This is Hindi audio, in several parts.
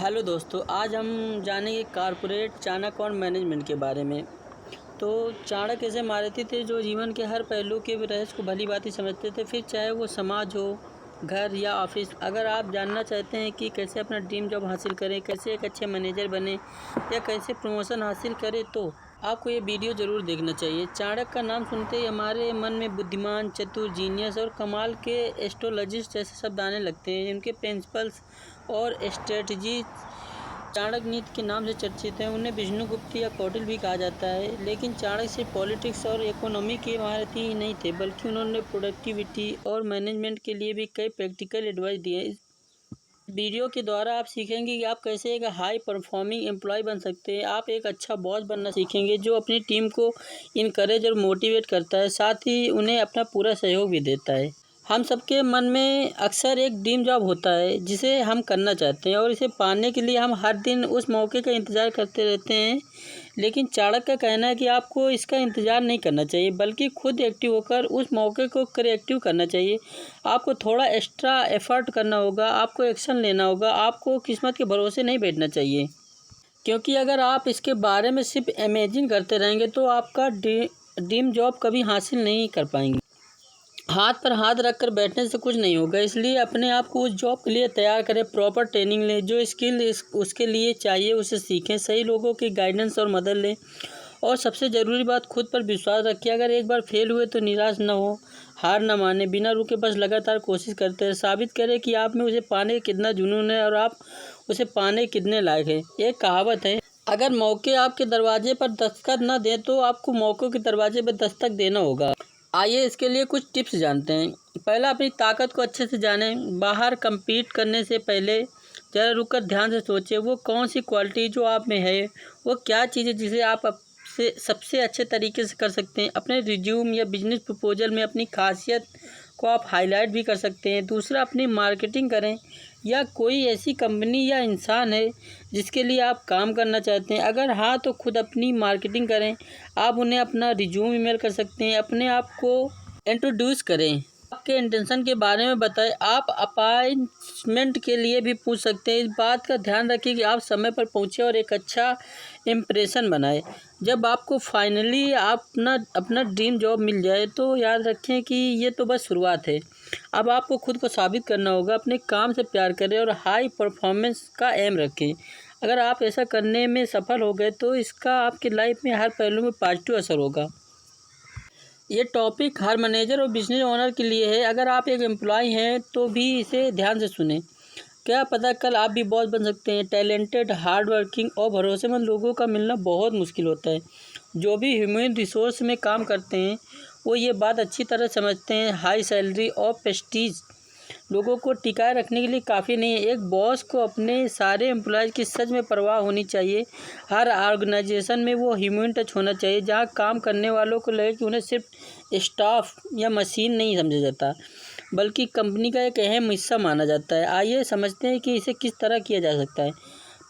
हेलो दोस्तों, आज हम जानेंगे कॉर्पोरेट चाणक्य और मैनेजमेंट के बारे में। तो चाणक्य ऐसे महारथी थे जो जीवन के हर पहलू के रहस्य को भली भांति समझते थे, फिर चाहे वो समाज हो, घर या ऑफिस। अगर आप जानना चाहते हैं कि कैसे अपना ड्रीम जॉब हासिल करें, कैसे एक अच्छे मैनेजर बने या कैसे प्रमोशन हासिल करें, तो आपको ये वीडियो ज़रूर देखना चाहिए। चाणक्य का नाम सुनते ही हमारे मन में बुद्धिमान, चतुर, जीनियस और कमाल के एस्ट्रोलॉजिस्ट जैसे शब्द आने लगते हैं। उनके प्रिंसिपल्स और स्ट्रेटजी चाणक्य नीति के नाम से चर्चित हैं। उन्हें विष्णुगुप्त या कौटिल्य भी कहा जाता है। लेकिन चाणक्य सिर्फ पॉलिटिक्स और इकोनॉमी के महारथी ही नहीं थे, बल्कि उन्होंने प्रोडक्टिविटी और मैनेजमेंट के लिए भी कई प्रैक्टिकल एडवाइस दिए। इस वीडियो के द्वारा आप सीखेंगे कि आप कैसे एक हाई परफॉर्मिंग एम्प्लॉय बन सकते हैं। आप एक अच्छा बॉस बनना सीखेंगे जो अपनी टीम को इनकरेज और मोटिवेट करता है, साथ ही उन्हें अपना पूरा सहयोग भी देता है। हम सबके मन में अक्सर एक ड्रीम जॉब होता है जिसे हम करना चाहते हैं, और इसे पाने के लिए हम हर दिन उस मौके का इंतज़ार करते रहते हैं। लेकिन चाणक्य का कहना है कि आपको इसका इंतज़ार नहीं करना चाहिए, बल्कि खुद एक्टिव होकर उस मौके को क्रिएटिव करना चाहिए। आपको थोड़ा एक्स्ट्रा एफर्ट करना होगा, आपको एक्शन लेना होगा, आपको किस्मत के भरोसे नहीं बैठना चाहिए। क्योंकि अगर आप इसके बारे में सिर्फ इमेजिन करते रहेंगे तो आपका ड्रीम जॉब कभी हासिल नहीं कर पाएंगे। हाथ पर हाथ रखकर बैठने से कुछ नहीं होगा, इसलिए अपने आप को उस जॉब के लिए तैयार करें। प्रॉपर ट्रेनिंग लें, जो स्किल उसके लिए चाहिए उसे सीखें, सही लोगों की गाइडेंस और मदद लें, और सबसे ज़रूरी बात, खुद पर विश्वास रखिए। अगर एक बार फेल हुए तो निराश न हो, हार न माने, बिना रुके बस लगातार कोशिश करते हैं। साबित करें कि आप में उसे पाने का कितना जुनून है और आप उसे पाने कितने लायक हैं। एक कहावत है, अगर मौके आपके दरवाजे पर दस्तखत न दें तो आपको मौक़ों के दरवाजे पर दस्तक देना होगा। आइए इसके लिए कुछ टिप्स जानते हैं। पहला, अपनी ताकत को अच्छे से जानें। बाहर compete करने से पहले ज़रा रुककर ध्यान से सोचें, वो कौन सी क्वालिटी जो आप में है, वो क्या चीज़ है जिसे आप से सबसे अच्छे तरीके से कर सकते हैं। अपने रिज्यूम या बिजनेस प्रपोजल में अपनी खासियत को आप हाईलाइट भी कर सकते हैं। दूसरा, अपनी मार्केटिंग करें, या कोई ऐसी कंपनी या इंसान है जिसके लिए आप काम करना चाहते हैं। अगर हाँ, तो खुद अपनी मार्केटिंग करें। आप उन्हें अपना रिज्यूम ईमेल कर सकते हैं। अपने आप को इंट्रोड्यूस करें, आपके इंटेंशन के बारे में बताएं। आप अपॉइंटमेंट के लिए भी पूछ सकते हैं। इस बात का ध्यान रखें कि आप समय पर पहुंचे और एक अच्छा इम्प्रेशन बनाएं। जब आपको फाइनली अपना ड्रीम जॉब मिल जाए तो याद रखें कि ये तो बस शुरुआत है। अब आपको खुद को साबित करना होगा। अपने काम से प्यार करें और हाई परफॉर्मेंस का एम रखें। अगर आप ऐसा करने में सफल हो गए तो इसका आपकी लाइफ में हर पहलू में पॉजिटिव असर होगा। ये टॉपिक हर मैनेजर और बिजनेस ओनर के लिए है। अगर आप एक एम्प्लॉय हैं तो भी इसे ध्यान से सुनें। क्या पता कल आप भी बॉस बन सकते हैं। टैलेंटेड, हार्ड वर्किंग और भरोसेमंद लोगों का मिलना बहुत मुश्किल होता है। जो भी ह्यूमन रिसोर्स में काम करते हैं वो ये बात अच्छी तरह समझते हैं। हाई सैलरी और प्रेस्टीज लोगों को टिकाए रखने के लिए काफ़ी नहीं है। एक बॉस को अपने सारे एम्प्लॉयज़ की सच में परवाह होनी चाहिए। हर ऑर्गेनाइजेशन में वो ह्यूमन टच होना चाहिए, जहाँ काम करने वालों को लगे कि उन्हें सिर्फ स्टाफ या मशीन नहीं समझा जाता, बल्कि कंपनी का एक अहम हिस्सा माना जाता है। आइए समझते हैं कि इसे किस तरह किया जा सकता है।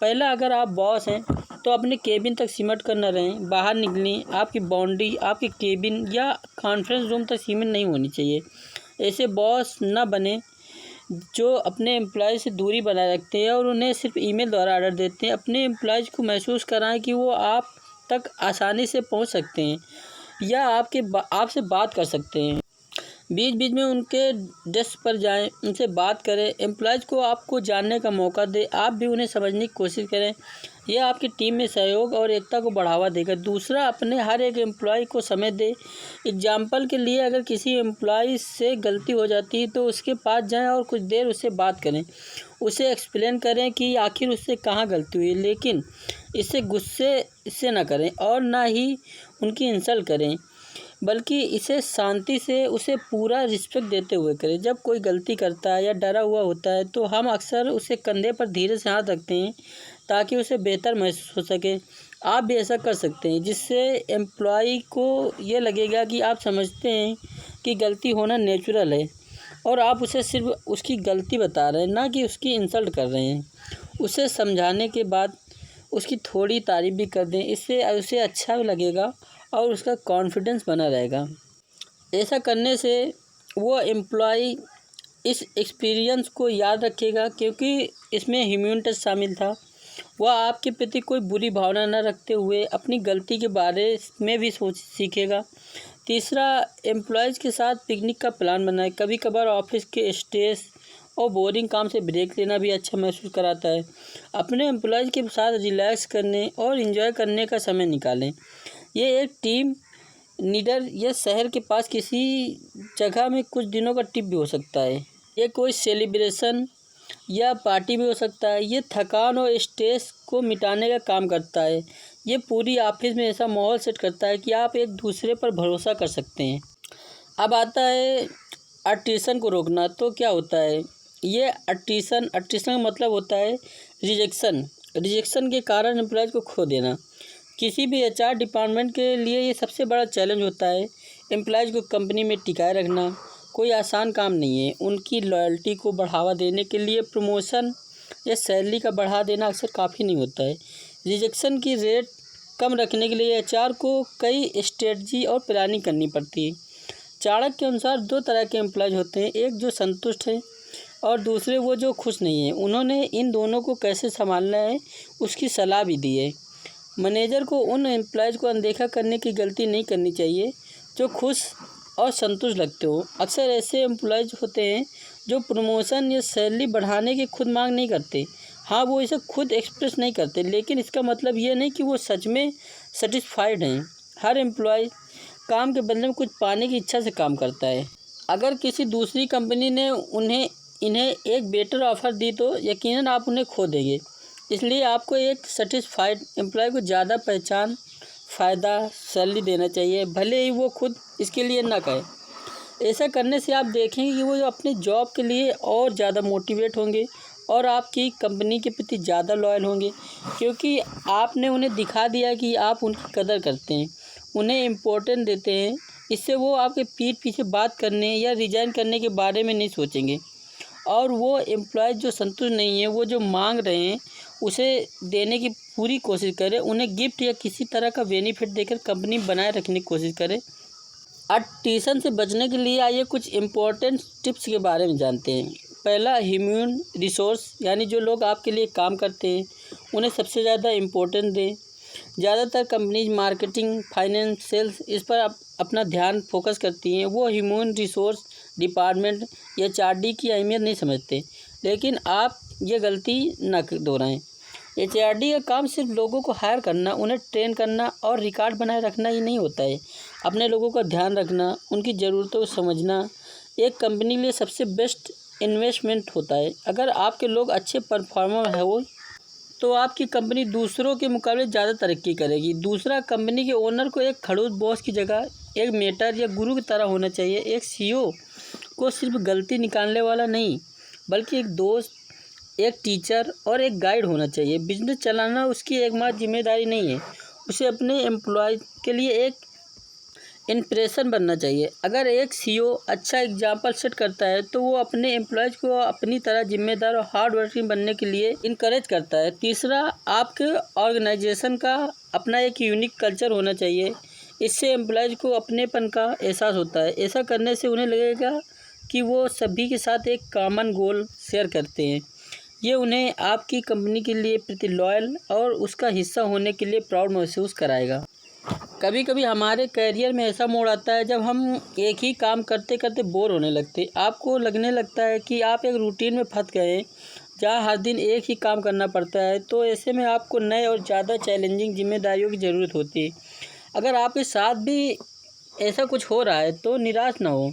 पहला, अगर आप बॉस हैं तो अपने केबिन तक सिमट कर न रहें। बाहर निकलें। आपकी बाउंड्री आपके केबिन या कॉन्फ्रेंस रूम तक सीमित नहीं होनी चाहिए। ऐसे बॉस न बने जो अपने एम्प्लॉय से दूरी बनाए रखते हैं और उन्हें सिर्फ ईमेल द्वारा ऑर्डर देते हैं। अपने एम्प्लॉयज़ को महसूस कराएं कि वो आप तक आसानी से पहुंच सकते हैं या आपसे बात कर सकते हैं। बीच बीच में उनके डेस्क पर जाएं, उनसे बात करें। एम्प्लॉयज़ को आपको जानने का मौका दें, आप भी उन्हें समझने की कोशिश करें। यह आपकी टीम में सहयोग और एकता को बढ़ावा देगा। दूसरा, अपने हर एक एम्प्लॉय को समय दें। एग्जाम्पल के लिए, अगर किसी एम्प्लॉय से गलती हो जाती है तो उसके पास जाएं और कुछ देर उससे बात करें। उसे एक्सप्लेन करें कि आखिर उससे कहाँ गलती हुई, लेकिन इससे न करें और ना ही उनकी इंसल्ट करें, बल्कि इसे शांति से उसे पूरा रिस्पेक्ट देते हुए करें। जब कोई गलती करता है या डरा हुआ होता है तो हम अक्सर उसे कंधे पर धीरे से हाथ रखते हैं ताकि उसे बेहतर महसूस हो सके। आप भी ऐसा कर सकते हैं, जिससे एम्प्लॉय को ये लगेगा कि आप समझते हैं कि गलती होना नेचुरल है और आप उसे सिर्फ उसकी गलती बता रहे हैं, ना कि उसकी इंसल्ट कर रहे हैं। उसे समझाने के बाद उसकी थोड़ी तारीफ़ भी कर दें, इससे उसे अच्छा भी लगेगा और उसका कॉन्फिडेंस बना रहेगा। ऐसा करने से वो एम्प्लॉय इस एक्सपीरियंस को याद रखिएगा, क्योंकि इसमें ह्यूमन टच शामिल था। वह आपके प्रति कोई बुरी भावना न रखते हुए अपनी गलती के बारे में भी सोच सीखेगा। तीसरा, एम्प्लॉयज़ के साथ पिकनिक का प्लान बनाएं। कभी कभार ऑफिस के स्ट्रेस और बोरिंग काम से ब्रेक लेना भी अच्छा महसूस कराता है। अपने एम्प्लॉयज़ के साथ रिलैक्स करने और एंजॉय करने का समय निकालें। ये एक टीम लीडर या शहर के पास किसी जगह में कुछ दिनों का ट्रिप भी हो सकता है। ये कोई सेलिब्रेशन या पार्टी भी हो सकता है। ये थकान और स्ट्रेस को मिटाने का काम करता है। ये पूरी ऑफिस में ऐसा माहौल सेट करता है कि आप एक दूसरे पर भरोसा कर सकते हैं। अब आता है अट्रिशन को रोकना। तो क्या होता है ये अट्रिशन का मतलब होता है रिजेक्शन के कारण एम्प्लॉयज़ को खो देना। किसी भी एचआर डिपार्टमेंट के लिए ये सबसे बड़ा चैलेंज होता है। एम्प्लॉयज़ को कंपनी में टिकाए रखना कोई आसान काम नहीं है। उनकी लॉयल्टी को बढ़ावा देने के लिए प्रमोशन या सैलरी का बढ़ा देना अक्सर काफ़ी नहीं होता है। रिजेक्शन की रेट कम रखने के लिए एचआर को कई स्ट्रेटजी और प्लानिंग करनी पड़ती है। चाणक्य के अनुसार 2 तरह के एम्प्लॉयज़ होते हैं, एक जो संतुष्ट है और दूसरे वो जो खुश नहीं है। उन्होंने इन दोनों को कैसे संभालना है उसकी सलाह भी दी है। मैनेजर को उन एम्प्लॉयज़ को अनदेखा करने की गलती नहीं करनी चाहिए जो खुश और संतुष्ट लगते हो। अक्सर ऐसे एम्प्लॉयज़ होते हैं जो प्रमोशन या सैलरी बढ़ाने की खुद मांग नहीं करते। हाँ, वो इसे खुद एक्सप्रेस नहीं करते, लेकिन इसका मतलब ये नहीं कि वो सच में सेटिस्फाइड हैं। हर एम्प्लॉय काम के बदले में कुछ पाने की इच्छा से काम करता है। अगर किसी दूसरी कंपनी ने इन्हें एक बेटर ऑफ़र दी तो यकीनन आप उन्हें खो देंगे। इसलिए आपको एक सेटिस्फाइड एम्प्लॉय को ज़्यादा पहचान, फ़ायदा, सैलरी देना चाहिए, भले ही वो खुद इसके लिए ना कहे। ऐसा करने से आप देखेंगे कि वो अपने जॉब के लिए और ज़्यादा मोटिवेट होंगे और आपकी कंपनी के प्रति ज़्यादा लॉयल होंगे, क्योंकि आपने उन्हें दिखा दिया कि आप उनकी कदर करते हैं, उन्हें इम्पोर्टेंस देते हैं। इससे वो आपके पीठ पीछे बात करने या रिज़ाइन करने के बारे में नहीं सोचेंगे। और वो एम्प्लॉय जो संतुष्ट नहीं है, वो जो मांग रहे हैं उसे देने की पूरी कोशिश करें। उन्हें गिफ्ट या किसी तरह का बेनिफिट देकर कंपनी बनाए रखने की कोशिश करें। अट्रिशन से बचने के लिए आइए कुछ इम्पोर्टेंट टिप्स के बारे में जानते हैं। पहला, ह्यूमन रिसोर्स, यानी जो लोग आपके लिए काम करते हैं उन्हें सबसे ज़्यादा इम्पोर्टेंस दें। ज़्यादातर कंपनीज मार्केटिंग, फाइनेंस, सेल्स इस पर अपना ध्यान फोकस करती हैं। वो ह्यूमन रिसोर्स डिपार्टमेंट या एचआरडी की अहमियत नहीं समझते, लेकिन आप ये गलती न दोहराएं। एचआरडी का काम सिर्फ लोगों को हायर करना, उन्हें ट्रेन करना और रिकॉर्ड बनाए रखना ही नहीं होता है। अपने लोगों का ध्यान रखना, उनकी ज़रूरतों को समझना एक कंपनी के लिए सबसे बेस्ट इन्वेस्टमेंट होता है। अगर आपके लोग अच्छे परफॉर्मर हो तो आपकी कंपनी दूसरों के मुकाबले ज़्यादा तरक्की करेगी। दूसरा, कंपनी के ओनर को एक खड़ूस बॉस की जगह एक मेंटर या गुरु की तरह होना चाहिए। एक सीईओ को सिर्फ गलती निकालने वाला नहीं, बल्कि एक दोस्त, एक टीचर और एक गाइड होना चाहिए। बिजनेस चलाना उसकी एकमात्र जिम्मेदारी नहीं है, उसे अपने एम्प्लॉय के लिए एक इंप्रेशन बनना चाहिए। अगर एक सीईओ अच्छा एग्जाम्पल सेट करता है तो वो अपने एम्प्लॉयज़ को अपनी तरह जिम्मेदार और हार्ड वर्किंग बनने के लिए इनकरेज करता है। तीसरा, आपके ऑर्गेनाइजेशन का अपना एक यूनिक कल्चर होना चाहिए। इससे एम्प्लॉयज़ को अपनेपन का एहसास होता है। ऐसा करने से उन्हें लगेगा कि वो सभी के साथ एक कॉमन गोल शेयर करते हैं। ये उन्हें आपकी कंपनी के लिए प्रति लॉयल और उसका हिस्सा होने के लिए प्राउड महसूस कराएगा। कभी कभी हमारे करियर में ऐसा मोड़ आता है जब हम एक ही काम करते करते बोर होने लगते। आपको लगने लगता है कि आप एक रूटीन में फंस गए हैं जहाँ हर दिन एक ही काम करना पड़ता है। तो ऐसे में आपको नए और ज़्यादा चैलेंजिंग जिम्मेदारियों की ज़रूरत होती है। अगर आपके साथ भी ऐसा कुछ हो रहा है तो निराश ना हो।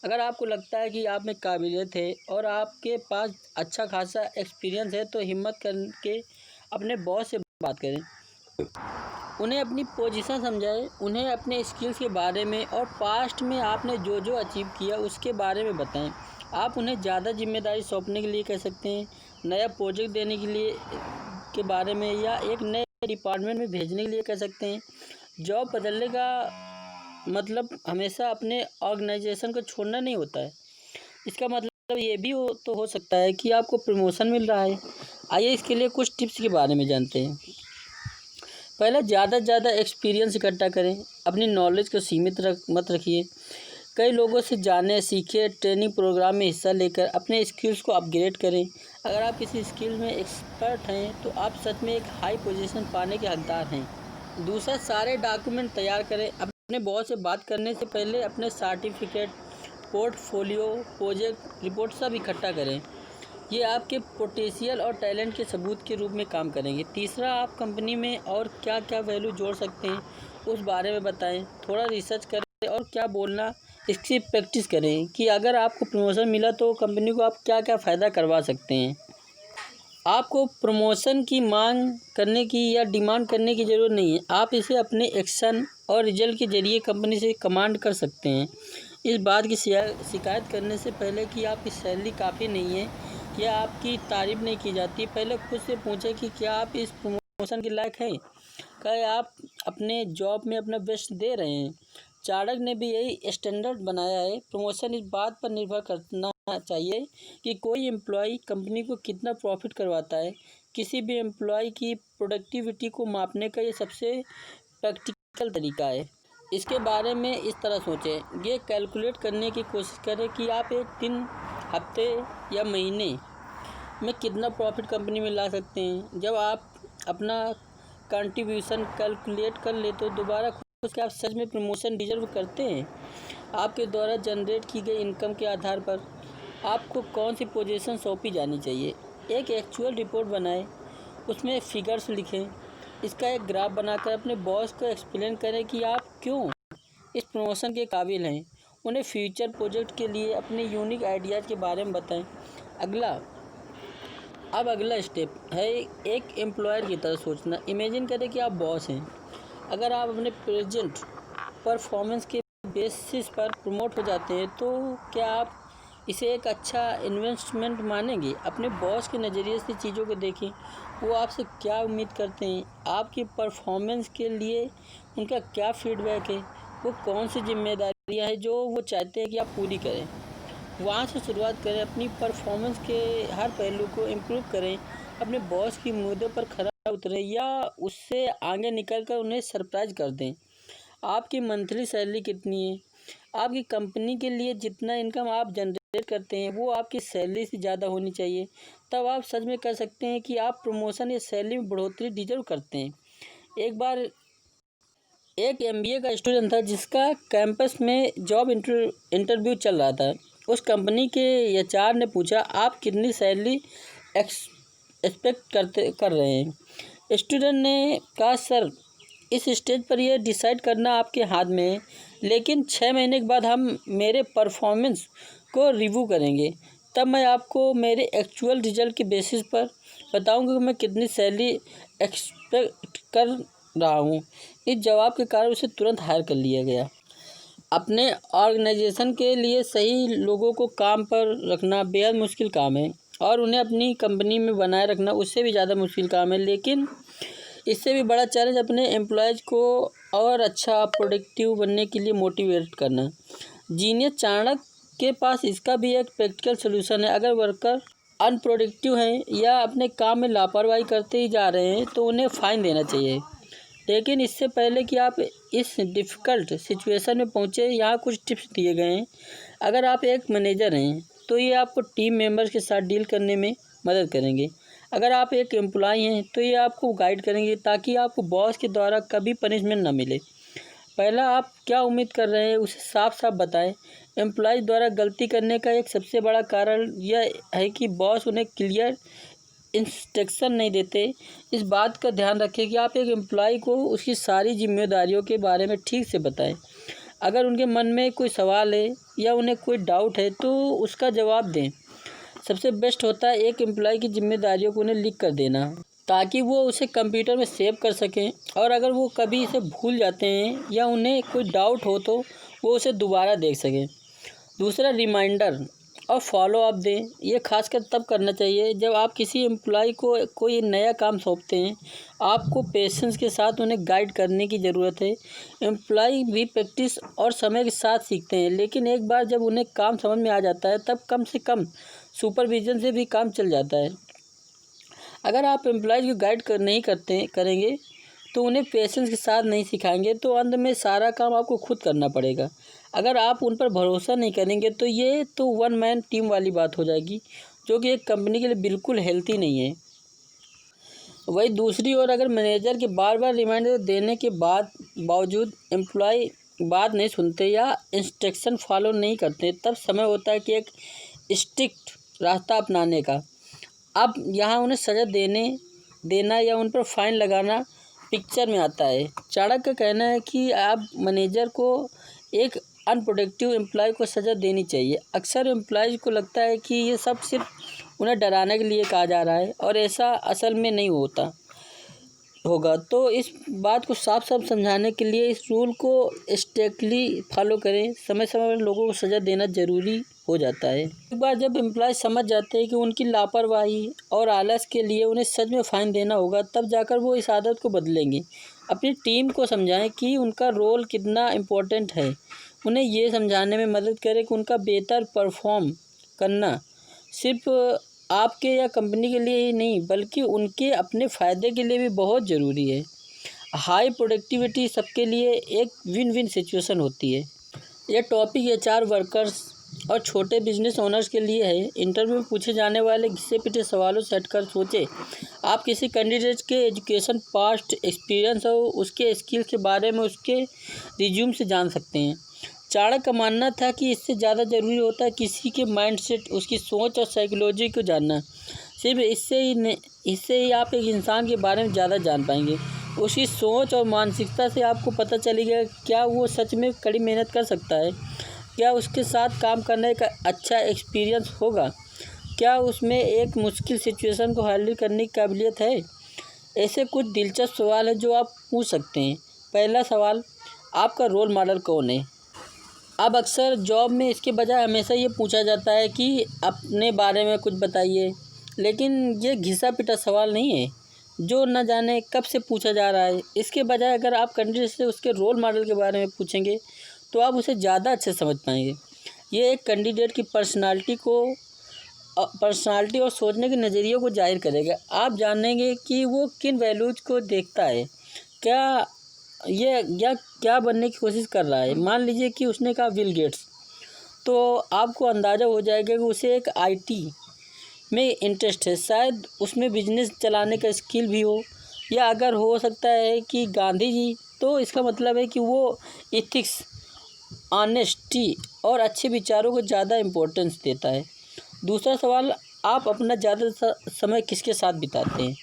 अगर आपको लगता है कि आप में काबिलियत है और आपके पास अच्छा खासा एक्सपीरियंस है तो हिम्मत करके अपने बॉस से बात करें। उन्हें अपनी पोजीशन समझाएं, उन्हें अपने स्किल्स के बारे में और पास्ट में आपने जो जो अचीव किया उसके बारे में बताएं। आप उन्हें ज़्यादा जिम्मेदारी सौंपने के लिए कह सकते हैं, नया प्रोजेक्ट देने के लिए के बारे में, या एक नए डिपार्टमेंट में भेजने के लिए कह सकते हैं। जॉब बदलने का मतलब हमेशा अपने ऑर्गेनाइजेशन को छोड़ना नहीं होता है। इसका मतलब ये भी हो सकता है कि आपको प्रमोशन मिल रहा है। आइए इसके लिए कुछ टिप्स के बारे में जानते हैं। पहला, ज़्यादा से ज़्यादा एक्सपीरियंस इकट्ठा करें। अपनी नॉलेज को सीमित मत रखिए। कई लोगों से जानें, सीखें, ट्रेनिंग प्रोग्राम में हिस्सा लेकर अपने स्किल्स को अपग्रेड करें। अगर आप किसी स्किल में एक्सपर्ट हैं तो आप सच में एक हाई पोजीशन पाने के हकदार हैं। दूसरा, सारे डॉक्यूमेंट तैयार करें। अपने बॉस से बात करने से पहले अपने सर्टिफिकेट, पोर्टफोलियो, प्रोजेक्ट रिपोर्ट सब इकट्ठा करें। ये आपके पोटेंशियल और टैलेंट के सबूत के रूप में काम करेंगे। तीसरा, आप कंपनी में और क्या क्या वैल्यू जोड़ सकते हैं उस बारे में बताएं। थोड़ा रिसर्च करें और क्या बोलना इसकी प्रैक्टिस करें कि अगर आपको प्रमोशन मिला तो कंपनी को आप क्या क्या फ़ायदा करवा सकते हैं। आपको प्रमोशन की मांग करने की या डिमांड करने की ज़रूरत नहीं है। आप इसे अपने एक्शन और रिजल्ट के ज़रिए कंपनी से कमांड कर सकते हैं। इस बात की शिकायत करने से पहले कि आपकी सैलरी काफ़ी नहीं है या आपकी तारीफ़ नहीं की जाती, पहले खुद से पूछें कि क्या आप इस प्रमोशन के लायक हैं। क्या आप अपने जॉब में अपना बेस्ट दे रहे हैं। चाणक्य ने भी यही स्टैंडर्ड बनाया है। प्रमोशन इस बात पर निर्भर करना चाहिए कि कोई एम्प्लॉय कंपनी को कितना प्रॉफिट करवाता है। किसी भी एम्प्लॉय की प्रोडक्टिविटी को मापने का ये सबसे प्रैक्टिकल तरीका है। इसके बारे में इस तरह सोचें, ये कैलकुलेट करने की कोशिश करें कि आप एक दिन, हफ्ते या महीने में कितना प्रॉफिट कंपनी में ला सकते हैं। जब आप अपना कंट्रीब्यूशन कैलकुलेट कर ले तो दोबारा खुद के आप सच में प्रमोशन डिजर्व करते हैं। आपके द्वारा जनरेट की गई इनकम के आधार पर आपको कौन सी पोजीशन सौंपी जानी चाहिए। एक एक्चुअल रिपोर्ट बनाएं, उसमें फिगर्स लिखें। इसका एक ग्राफ बनाकर अपने बॉस को एक्सप्लेन करें कि आप क्यों इस प्रमोशन के काबिल हैं। उन्हें फ्यूचर प्रोजेक्ट के लिए अपने यूनिक आइडियाज़ के बारे में बताएं। अगला स्टेप है एक एम्प्लॉयर की तरह सोचना। इमेजिन करें कि आप बॉस हैं। अगर आप अपने प्रेजेंट परफॉर्मेंस के बेसिस पर प्रमोट हो जाते हैं तो क्या आप इसे एक अच्छा इन्वेस्टमेंट मानेंगे। अपने बॉस के नज़रिए से चीज़ों को देखें। वो आपसे क्या उम्मीद करते हैं, आपकी परफॉर्मेंस के लिए उनका क्या फीडबैक है, वो कौन सी जिम्मेदारियां हैं जो वो चाहते हैं कि आप पूरी करें। वहाँ से शुरुआत करें। अपनी परफॉर्मेंस के हर पहलू को इम्प्रूव करें। अपने बॉस की उम्मीदों पर खरा उतरें या उससे आगे निकलकर उन्हें सरप्राइज कर दें। आपकी मंथली सैलरी कितनी है। आपकी कंपनी के लिए जितना इनकम आप जनरेट करते हैं वो आपकी सैलरी से ज़्यादा होनी चाहिए। तब आप सच में कह सकते हैं कि आप प्रमोशन या सैलरी में बढ़ोतरी डिजर्व करते हैं। एक बार एक MBA का स्टूडेंट था जिसका कैंपस में जॉब इंटरव्यू चल रहा था। उस कंपनी के HR ने पूछा, आप कितनी सैलरी एक्सपेक्ट कर रहे हैं। स्टूडेंट ने कहा, सर इस स्टेज पर यह डिसाइड करना आपके हाथ में है, लेकिन 6 महीने के बाद हम मेरे परफॉर्मेंस को रिव्यू करेंगे। तब मैं आपको मेरे एक्चुअल रिजल्ट के बेसिस पर बताऊंगा कि मैं कितनी सैलरी एक्सपेक्ट कर रहा हूँ। इस जवाब के कारण उसे तुरंत हायर कर लिया गया। अपने ऑर्गेनाइजेशन के लिए सही लोगों को काम पर रखना बेहद मुश्किल काम है और उन्हें अपनी कंपनी में बनाए रखना उससे भी ज़्यादा मुश्किल काम है। लेकिन इससे भी बड़ा चैलेंज अपने एम्प्लॉयज़ को और अच्छा प्रोडक्टिव बनने के लिए मोटिवेट करना। जीनियस चाणक्य के पास इसका भी एक प्रैक्टिकल सलूशन है। अगर वर्कर अनप्रोडक्टिव हैं या अपने काम में लापरवाही करते ही जा रहे हैं तो उन्हें फ़ाइन देना चाहिए। लेकिन इससे पहले कि आप इस डिफ़िकल्ट सिचुएशन में पहुँचे, यहाँ कुछ टिप्स दिए गए हैं। अगर आप एक मैनेजर हैं तो ये आपको टीम मेंबर्स के साथ डील करने में मदद करेंगे। अगर आप एक एम्प्लॉय हैं तो ये आपको गाइड करेंगे ताकि आपको बॉस के द्वारा कभी पनिशमेंट ना मिले। पहला, आप क्या उम्मीद कर रहे हैं उसे साफ साफ बताएं। एम्प्लॉय द्वारा गलती करने का एक सबसे बड़ा कारण यह है कि बॉस उन्हें क्लियर इंस्ट्रक्शन नहीं देते। इस बात का ध्यान रखें कि आप एक एम्प्लॉय को उसकी सारी जिम्मेदारियों के बारे में ठीक से बताएं। अगर उनके मन में कोई सवाल है या उन्हें कोई डाउट है तो उसका जवाब दें। सबसे बेस्ट होता है एक एम्प्लॉय की जिम्मेदारियों को उन्हें लिख कर देना ताकि वो उसे कंप्यूटर में सेव कर सकें और अगर वो कभी इसे भूल जाते हैं या उन्हें कोई डाउट हो तो वो उसे दोबारा देख सकें। दूसरा, रिमाइंडर और फॉलो अप दें। ये खासकर तब करना चाहिए जब आप किसी एम्प्लॉय को कोई नया काम सौंपते हैं। आपको पेशेंस के साथ उन्हें गाइड करने की ज़रूरत है। एम्प्लॉय भी प्रैक्टिस और समय के साथ सीखते हैं, लेकिन एक बार जब उन्हें काम समझ में आ जाता है तब कम से कम सुपरविजन से भी काम चल जाता है। अगर आप एम्प्लॉयज़ को गाइड नहीं करेंगे तो उन्हें पेशेंस के साथ नहीं सिखाएंगे तो अंत में सारा काम आपको खुद करना पड़ेगा। अगर आप उन पर भरोसा नहीं करेंगे तो ये तो वन मैन टीम वाली बात हो जाएगी, जो कि एक कंपनी के लिए बिल्कुल हेल्थी नहीं है। वही दूसरी ओर अगर मैनेजर के बार बार रिमाइंडर देने के बावजूद एम्प्लॉय बात नहीं सुनते या इंस्ट्रक्शन फॉलो नहीं करते, तब समय होता है कि एक स्ट्रिक्ट रास्ता अपनाने का। अब यहाँ उन्हें सज़ा देना या उन पर फाइन लगाना पिक्चर में आता है। चाणक्य का कहना है कि आप मैनेजर को एक अनप्रोडक्टिव एम्प्लॉय को सज़ा देनी चाहिए। अक्सर एम्प्लॉयज़ को लगता है कि ये सब सिर्फ उन्हें डराने के लिए कहा जा रहा है, और ऐसा असल में नहीं होगा। तो इस बात को साफ साफ समझाने के लिए इस रूल को स्ट्रिक्टली फॉलो करें। समय समय पर लोगों को सज़ा देना ज़रूरी हो जाता है। एक बार जब एम्प्लॉय समझ जाते हैं कि उनकी लापरवाही और आलस के लिए उन्हें सच में फ़ाइन देना होगा, तब जाकर वो इस आदत को बदलेंगे। अपनी टीम को समझाएं कि उनका रोल कितना इम्पोर्टेंट है। उन्हें ये समझाने में मदद करें कि उनका बेहतर परफॉर्म करना सिर्फ आपके या कंपनी के लिए ही नहीं, बल्कि उनके अपने फ़ायदे के लिए भी बहुत ज़रूरी है। हाई प्रोडक्टिविटी सबके लिए एक विन विन सिचुएशन होती है। यह टॉपिक एचआर वर्कर्स और छोटे बिजनेस ओनर्स के लिए है। इंटरव्यू में पूछे जाने वाले घिसे पिटे सवालों से हटकर सोचें। आप किसी कैंडिडेट के एजुकेशन, पास्ट एक्सपीरियंस और उसके स्किल्स के बारे में उसके रिज्यूम से जान सकते हैं। चाणक्य का मानना था कि इससे ज़्यादा ज़रूरी होता है किसी के माइंडसेट, उसकी सोच और साइकोलॉजी को जानना। सिर्फ इससे ही आप एक इंसान के बारे में ज़्यादा जान पाएंगे। उसकी सोच और मानसिकता से आपको पता चलेगा क्या वो सच में कड़ी मेहनत कर सकता है, क्या उसके साथ काम करने का अच्छा एक्सपीरियंस होगा, क्या उसमें एक मुश्किल सिचुएशन को हैंडल करने की काबिलियत है। ऐसे कुछ दिलचस्प सवाल हैं जो आप पूछ सकते हैं। पहला सवाल, आपका रोल मॉडल कौन है। अब अक्सर जॉब में इसके बजाय हमेशा ये पूछा जाता है कि अपने बारे में कुछ बताइए, लेकिन ये घिसा पिटा सवाल नहीं है जो न जाने कब से पूछा जा रहा है। इसके बजाय अगर आप कैंडिडेट से उसके रोल मॉडल के बारे में पूछेंगे तो आप उसे ज़्यादा अच्छे समझ पाएंगे। ये एक कैंडिडेट की पर्सनालिटी और सोचने के नज़रिए को जाहिर करेगा। आप जानेंगे कि वो किन वैल्यूज़ को देखता है, क्या बनने की कोशिश कर रहा है। मान लीजिए कि उसने कहा बिल गेट्स, तो आपको अंदाज़ा हो जाएगा कि उसे एक आईटी में इंटरेस्ट है, शायद उसमें बिजनेस चलाने का स्किल भी हो, या अगर हो सकता है कि गांधी जी, तो इसका मतलब है कि वो इथिक्स, ऑनेस्टी और अच्छे विचारों को ज़्यादा इम्पोर्टेंस देता है। दूसरा सवाल, आप अपना ज़्यादा समय किसके साथ बिताते हैं।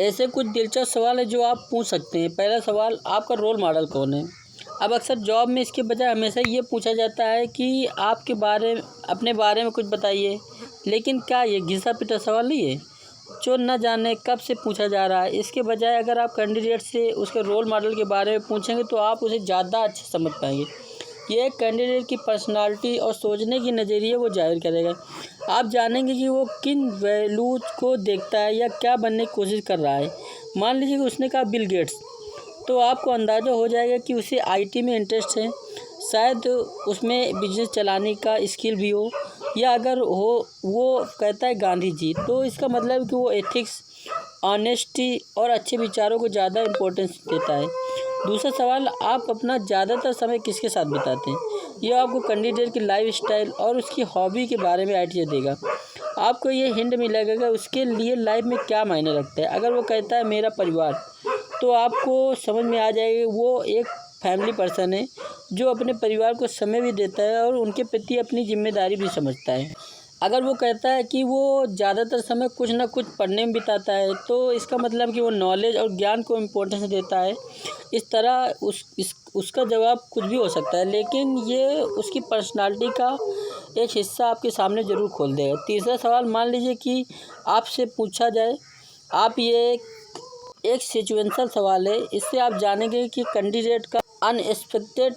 ऐसे कुछ दिलचस्प सवाल है जो आप पूछ सकते हैं। पहला सवाल, आपका रोल मॉडल कौन है। अब अक्सर जॉब में इसके बजाय हमेशा ये पूछा जाता है कि अपने बारे में कुछ बताइए, लेकिन क्या ये घिसा पिटा सवाल नहीं है जो न जाने कब से पूछा जा रहा है। इसके बजाय अगर आप कैंडिडेट से उसके रोल मॉडल के बारे में पूछेंगे तो आप उसे ज़्यादा अच्छे समझ पाएंगे। ये एक कैंडिडेट की पर्सनालिटी और सोचने की नज़रिए को जाहिर करेगा। आप जानेंगे कि वो किन वैल्यूज़ को देखता है या क्या बनने की कोशिश कर रहा है। मान लीजिए कि उसने कहा बिल गेट्स, तो आपको अंदाज़ा हो जाएगा कि उसे आईटी में इंटरेस्ट है, शायद उसमें बिजनेस चलाने का स्किल भी हो, या अगर वो कहता है गांधी जी, तो इसका मतलब है कि वो एथिक्स, ऑनेस्टी और अच्छे विचारों को ज़्यादा इम्पोर्टेंस देता है। दूसरा सवाल, आप अपना ज़्यादातर समय किसके साथ बिताते हैं। यह आपको कैंडिडेट की लाइफ स्टाइल और उसकी हॉबी के बारे में आइडिया देगा। आपको ये हिंट मिलेगा कि उसके लिए लाइफ में क्या मायने रखता है। अगर वो कहता है मेरा परिवार, तो आपको समझ में आ जाएगा वो एक फैमिली पर्सन है जो अपने परिवार को समय भी देता है और उनके प्रति अपनी जिम्मेदारी भी समझता है। अगर वो कहता है कि वो ज़्यादातर समय कुछ ना कुछ पढ़ने में बिताता है, तो इसका मतलब कि वो नॉलेज और ज्ञान को इम्पोर्टेंस देता है। इस तरह उसका जवाब कुछ भी हो सकता है, लेकिन ये उसकी पर्सनालिटी का एक हिस्सा आपके सामने ज़रूर खोल देगा। तीसरा सवाल, मान लीजिए कि आपसे पूछा जाए, आप ये एक सिचुएशनल सवाल है। इससे आप जानेंगे कि कैंडिडेट का अनएक्सपेक्टेड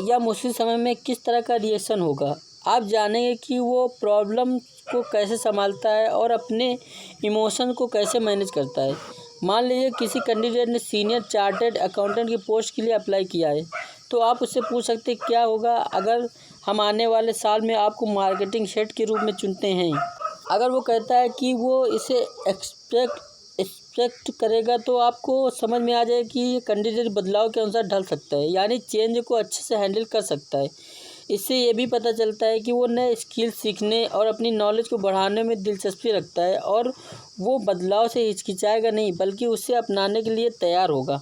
या मुश्किल समय में किस तरह का रिएक्शन होगा। आप जानेंगे कि वो प्रॉब्लम को कैसे संभालता है और अपने इमोशन को कैसे मैनेज करता है। मान लीजिए किसी कैंडिडेट ने सीनियर चार्टर्ड अकाउंटेंट की पोस्ट के लिए अप्लाई किया है, तो आप उससे पूछ सकते हैं क्या होगा अगर हम आने वाले साल में आपको मार्केटिंग हेड के रूप में चुनते हैं। अगर वो कहता है कि वो इसे एक्सपेक्ट एक्सपेक्ट करेगा तो आपको समझ में आ जाए कि ये कैंडिडेट बदलाव के अनुसार ढल सकता है, यानी चेंज को अच्छे से हैंडल कर सकता है। इससे ये भी पता चलता है कि वो नए स्किल सीखने और अपनी नॉलेज को बढ़ाने में दिलचस्पी रखता है और वो बदलाव से हिचकिचाएगा नहीं, बल्कि उसे अपनाने के लिए तैयार होगा।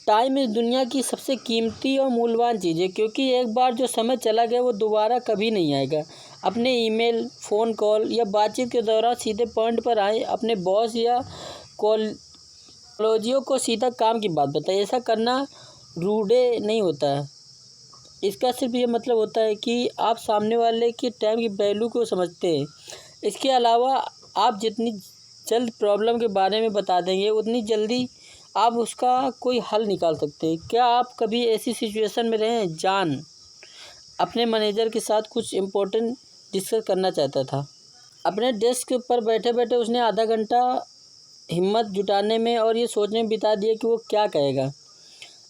टाइम इस दुनिया की सबसे कीमती और मूल्यवान चीज़ है, क्योंकि एक बार जो समय चला गया वो दोबारा कभी नहीं आएगा। अपने ईमेल, फ़ोन कॉल या बातचीत के दौरान सीधे पॉइंट पर आएँ। अपने बॉस या कॉलेजियों को सीधा काम की बात बताएं। ऐसा करना रूडे नहीं होता है। इसका सिर्फ ये मतलब होता है कि आप सामने वाले के टाइम की वैल्यू को समझते हैं। इसके अलावा आप जितनी जल्द प्रॉब्लम के बारे में बता देंगे, उतनी जल्दी आप उसका कोई हल निकाल सकते हैं। क्या आप कभी ऐसी सिचुएशन में रहे हैं? जॉन अपने मैनेजर के साथ कुछ इम्पोर्टेंट डिस्कस करना चाहता था। अपने डेस्क पर बैठे बैठे उसने आधा घंटा हिम्मत जुटाने में और ये सोचने में बिता दिया कि वो क्या कहेगा।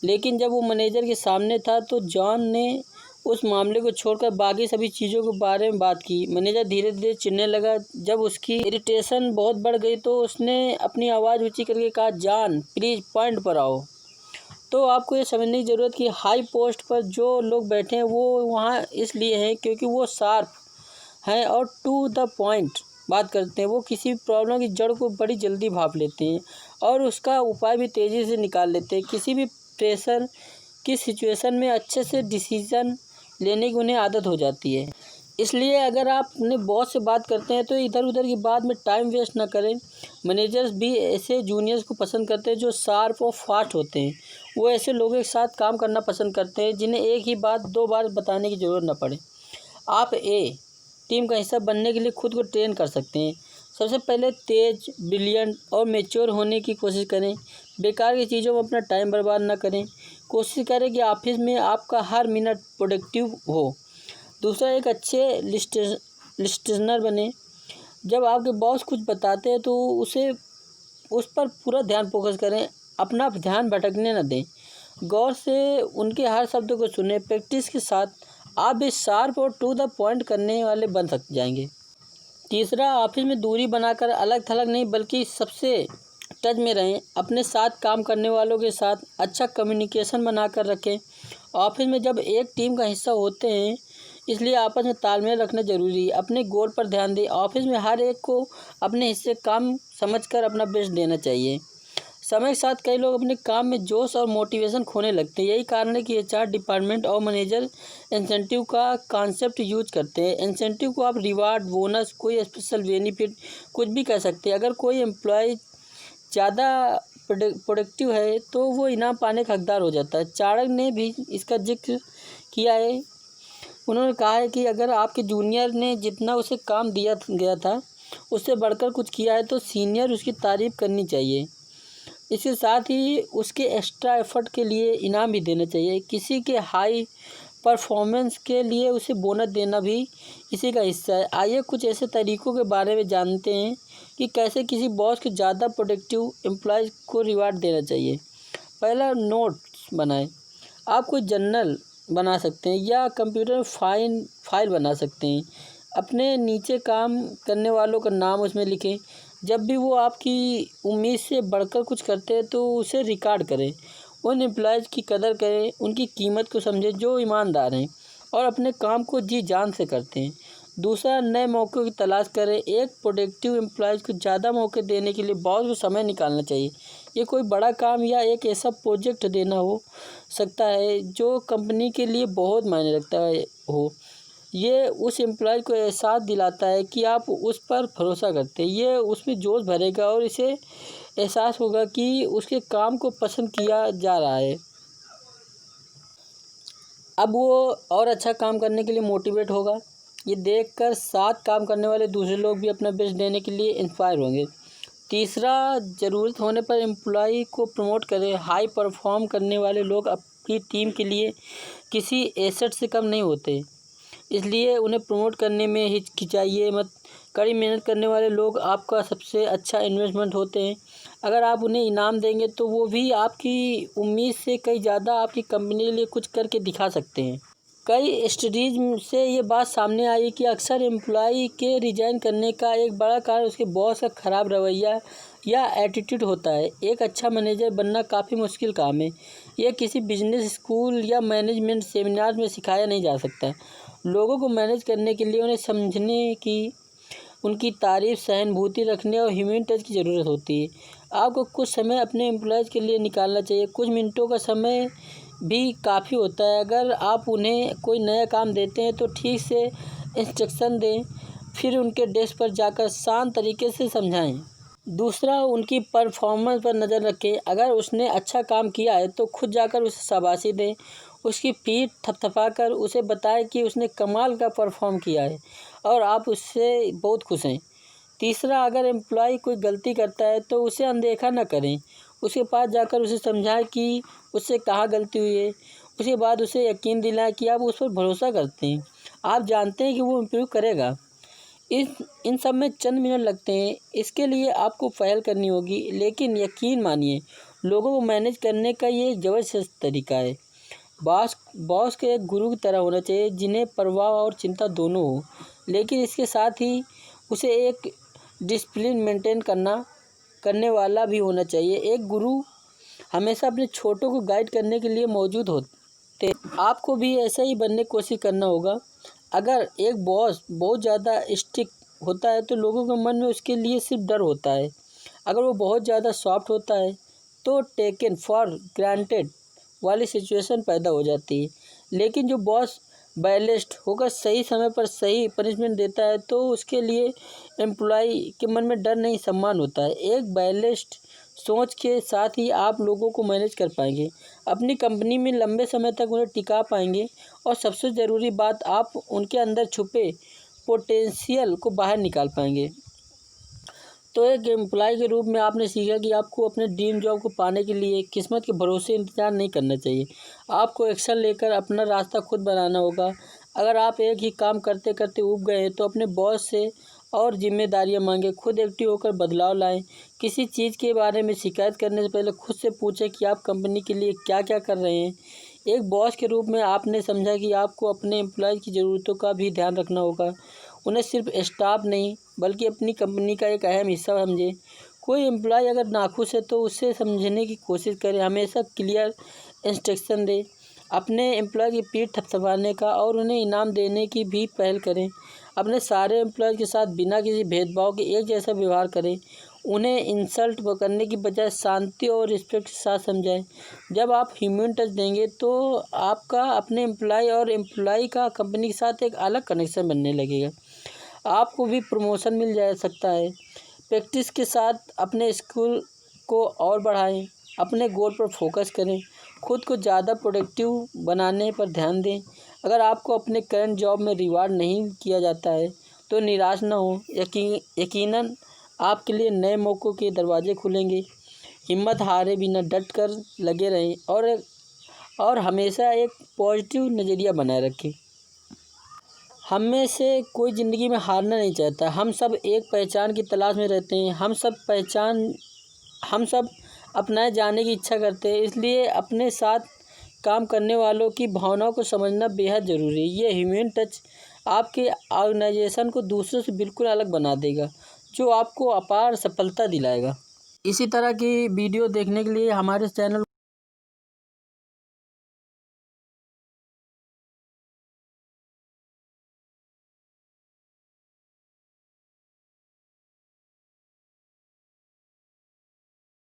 लेकिन जब वो मैनेजर के सामने था तो जॉन ने उस मामले को छोड़कर बाकी सभी चीज़ों के बारे में बात की। मैनेजर धीरे धीरे चिढ़ने लगा। जब उसकी इरिटेशन बहुत बढ़ गई तो उसने अपनी आवाज़ ऊंची करके कहा, जॉन प्लीज़ पॉइंट पर आओ। तो आपको ये समझने की ज़रूरत कि हाई पोस्ट पर जो लोग बैठे हैं वो वहाँ इसलिए हैं क्योंकि वो शार्प हैं और टू द पॉइंट बात करते हैं। वो किसी प्रॉब्लम की जड़ को बड़ी जल्दी भांप लेते हैं और उसका उपाय भी तेज़ी से निकाल लेते हैं। किसी भी प्रेशर की सिचुएशन में अच्छे से डिसीज़न लेने की उन्हें आदत हो जाती है। इसलिए अगर आप अपने बॉस से बात करते हैं तो इधर उधर की बात में टाइम वेस्ट ना करें। मैनेजर्स भी ऐसे जूनियर्स को पसंद करते हैं जो शार्प और फास्ट होते हैं। वो ऐसे लोगों के साथ काम करना पसंद करते हैं जिन्हें एक ही बात 2 बार बताने की ज़रूरत न पड़े। आप टीम का हिस्सा बनने के लिए खुद को ट्रेन कर सकते हैं। सबसे पहले तेज़, ब्रिलियंट और मैच्योर होने की कोशिश करें। बेकार की चीज़ों में अपना टाइम बर्बाद ना करें। कोशिश करें कि ऑफिस में आपका हर मिनट प्रोडक्टिव हो। दूसरा, एक अच्छे लिस्टनर बने। जब आपके बॉस कुछ बताते हैं तो उस पर पूरा ध्यान फोकस करें। अपना ध्यान भटकने न दें। गौर से उनके हर शब्द को सुनें। प्रैक्टिस के साथ आप भी शार्प और टू द पॉइंट करने वाले बन जाएंगे। तीसरा, ऑफिस में दूरी बनाकर अलग थलग नहीं बल्कि सबसे टच में रहें। अपने साथ काम करने वालों के साथ अच्छा कम्युनिकेशन बनाकर रखें। ऑफिस में जब एक टीम का हिस्सा होते हैं इसलिए आपस में तालमेल रखना ज़रूरी है। अपने गोल पर ध्यान दें। ऑफिस में हर एक को अपने हिस्से काम समझकर अपना बेस्ट देना चाहिए। समय के साथ कई लोग अपने काम में जोश और मोटिवेशन खोने लगते हैं। यही कारण है कि एचआर डिपार्टमेंट और मैनेजर इंसेंटिव का कॉन्सेप्ट यूज करते हैं। इंसेंटिव को आप रिवार्ड, बोनस, कोई स्पेशल बेनिफिट कुछ भी कह सकते हैं। अगर कोई एम्प्लॉय ज़्यादा प्रोडक्टिव है तो वो इनाम पाने का हकदार हो जाता है। चाणक्य ने भी इसका जिक्र किया है। उन्होंने कहा है कि अगर आपके जूनियर ने जितना उसे काम दिया गया था उससे बढ़कर कुछ किया है तो सीनियर उसकी तारीफ़ करनी चाहिए। इसके साथ ही उसके एक्स्ट्रा एफर्ट के लिए इनाम भी देना चाहिए। किसी के हाई परफॉर्मेंस के लिए उसे बोनस देना भी इसी का हिस्सा है। आइए कुछ ऐसे तरीक़ों के बारे में जानते हैं कि कैसे किसी बॉस के ज़्यादा प्रोडक्टिव एम्प्लॉयज़ को रिवार्ड देना चाहिए। पहला, नोट्स बनाएं। आप कोई जर्नल बना सकते हैं या कंप्यूटर में फाइल बना सकते हैं। अपने नीचे काम करने वालों का नाम उसमें लिखें। जब भी वो आपकी उम्मीद से बढ़कर कुछ करते हैं तो उसे रिकॉर्ड करें। उन एम्प्लॉयज़ की कदर करें, उनकी कीमत को समझें जो ईमानदार हैं और अपने काम को जी जान से करते हैं। दूसरा, नए मौक़ों की तलाश करें। एक प्रोडक्टिव एम्प्लॉयज़ को ज़्यादा मौके देने के लिए बॉस को समय निकालना चाहिए। ये कोई बड़ा काम या एक ऐसा प्रोजेक्ट देना हो सकता है जो कंपनी के लिए बहुत मायने रखता हो। ये उस एम्प्लॉय को एहसास दिलाता है कि आप उस पर भरोसा करते हैं। ये उसमें जोश भरेगा और इसे एहसास होगा कि उसके काम को पसंद किया जा रहा है। अब वो और अच्छा काम करने के लिए मोटिवेट होगा। ये देखकर साथ काम करने वाले दूसरे लोग भी अपना बेस्ट देने के लिए इंस्पायर होंगे। तीसरा, ज़रूरत होने पर एम्प्लॉय को प्रमोट करें। हाई परफॉर्म करने वाले लोग अपनी टीम के लिए किसी एसेट से कम नहीं होते, इसलिए उन्हें प्रमोट करने में हिचकिचाइए मत। कड़ी मेहनत करने वाले लोग आपका सबसे अच्छा इन्वेस्टमेंट होते हैं। अगर आप उन्हें इनाम देंगे तो वो भी आपकी उम्मीद से कहीं ज़्यादा आपकी कंपनी के लिए कुछ करके दिखा सकते हैं। कई स्टडीज से ये बात सामने आई कि अक्सर एम्प्लॉय के रिजाइन करने का एक बड़ा कारण उसके बॉस का ख़राब रवैया या एटीट्यूड होता है। एक अच्छा मैनेजर बनना काफ़ी मुश्किल काम है। यह किसी बिजनेस स्कूल या मैनेजमेंट सेमिनार में सिखाया नहीं जा सकता। लोगों को मैनेज करने के लिए उन्हें समझने की, उनकी तारीफ, सहानुभूति रखने और ह्यूमन टच की ज़रूरत होती है। आपको कुछ समय अपने एम्प्लॉयज़ के लिए निकालना चाहिए। कुछ मिनटों का समय भी काफ़ी होता है। अगर आप उन्हें कोई नया काम देते हैं तो ठीक से इंस्ट्रक्शन दें, फिर उनके डेस्क पर जाकर शांत तरीके से समझाएं। दूसरा, उनकी परफॉर्मेंस पर नज़र रखें। अगर उसने अच्छा काम किया है तो खुद जाकर उसे शाबाशी दें। उसकी पीठ थपथपाकर उसे बताएं कि उसने कमाल का परफॉर्म किया है और आप उससे बहुत खुश हैं। तीसरा, अगर एम्प्लॉय कोई गलती करता है तो उसे अनदेखा न करें। उसके पास जाकर उसे समझाएं कि उससे कहाँ गलती हुई है। उसके बाद उसे यकीन दिलाएं कि आप उस पर भरोसा करते हैं। आप जानते हैं कि वो इम्प्रूव करेगा। इन सब में चंद मिनट लगते हैं। इसके लिए आपको पहल करनी होगी, लेकिन यकीन मानिए, लोगों को मैनेज करने का ये एक ज़बरदस्त तरीका है। बॉस के एक गुरु की तरह होना चाहिए, जिन्हें परवाह और चिंता दोनों हो, लेकिन इसके साथ ही उसे एक डिसिप्लिन मेंटेन करने वाला भी होना चाहिए। एक गुरु हमेशा अपने छोटों को गाइड करने के लिए मौजूद होते। आपको भी ऐसा ही बनने की कोशिश करना होगा। अगर एक बॉस बहुत ज़्यादा स्ट्रिक्ट होता है तो लोगों के मन में उसके लिए सिर्फ डर होता है। अगर वो बहुत ज़्यादा सॉफ्ट होता है तो टेकन फॉर ग्रांटेड वाली सिचुएशन पैदा हो जाती है। लेकिन जो बॉस बैलेंस्ड होकर सही समय पर सही पनिशमेंट देता है तो उसके लिए एम्प्लॉय के मन में डर नहीं, सम्मान होता है। एक बैलेंस्ड सोच के साथ ही आप लोगों को मैनेज कर पाएंगे, अपनी कंपनी में लंबे समय तक उन्हें टिका पाएंगे और सबसे ज़रूरी बात, आप उनके अंदर छुपे पोटेंशियल को बाहर निकाल पाएंगे। तो एक एम्प्लॉय के रूप में आपने सीखा कि आपको अपने ड्रीम जॉब को पाने के लिए किस्मत के भरोसे इंतज़ार नहीं करना चाहिए। आपको एक्शन लेकर अपना रास्ता खुद बनाना होगा। अगर आप एक ही काम करते करते ऊब गए हैं तो अपने बॉस से और जिम्मेदारियां मांगें। खुद एक्टिव होकर बदलाव लाएं। किसी चीज़ के बारे में शिकायत करने से पहले खुद से पूछें कि आप कंपनी के लिए क्या क्या कर रहे हैं। एक बॉस के रूप में आपने समझा कि आपको अपने एम्प्लॉय की ज़रूरतों का भी ध्यान रखना होगा। उन्हें सिर्फ स्टाफ नहीं बल्कि अपनी कंपनी का एक अहम हिस्सा समझें। कोई एम्प्लॉय अगर नाखुश है तो उसे समझने की कोशिश करें। हमेशा क्लियर इंस्ट्रक्शन दें। अपने एम्प्लॉय की पीठ थपथपाने का और उन्हें इनाम देने की भी पहल करें। अपने सारे एम्प्लॉय के साथ बिना किसी भेदभाव के एक जैसा व्यवहार करें। उन्हें इंसल्ट करने की बजाय शांति और रिस्पेक्ट के साथ समझाएं। जब आप ह्यूमन टच देंगे तो आपका अपने एम्प्लॉय और एम्प्लॉय का कंपनी के साथ एक अलग कनेक्शन बनने लगेगा। आपको भी प्रमोशन मिल जा सकता है। प्रैक्टिस के साथ अपने स्किल को और बढ़ाएं। अपने गोल पर फोकस करें। खुद को ज़्यादा प्रोडक्टिव बनाने पर ध्यान दें। अगर आपको अपने करंट जॉब में रिवार्ड नहीं किया जाता है तो निराश न हो। यकीनन आपके लिए नए मौक़ों के दरवाजे खुलेंगे। हिम्मत हारे बिना डट कर लगे रहें और हमेशा एक पॉजिटिव नज़रिया बनाए रखें। हम में से कोई ज़िंदगी में हारना नहीं चाहता। हम सब एक पहचान की तलाश में रहते हैं। हम सब अपनाए जाने की इच्छा करते हैं। इसलिए अपने साथ काम करने वालों की भावनाओं को समझना बेहद ज़रूरी है। ये ह्यूमन टच आपके ऑर्गेनाइजेशन को दूसरों से बिल्कुल अलग बना देगा, जो आपको अपार सफलता दिलाएगा। इसी तरह की वीडियो देखने के लिए हमारे चैनल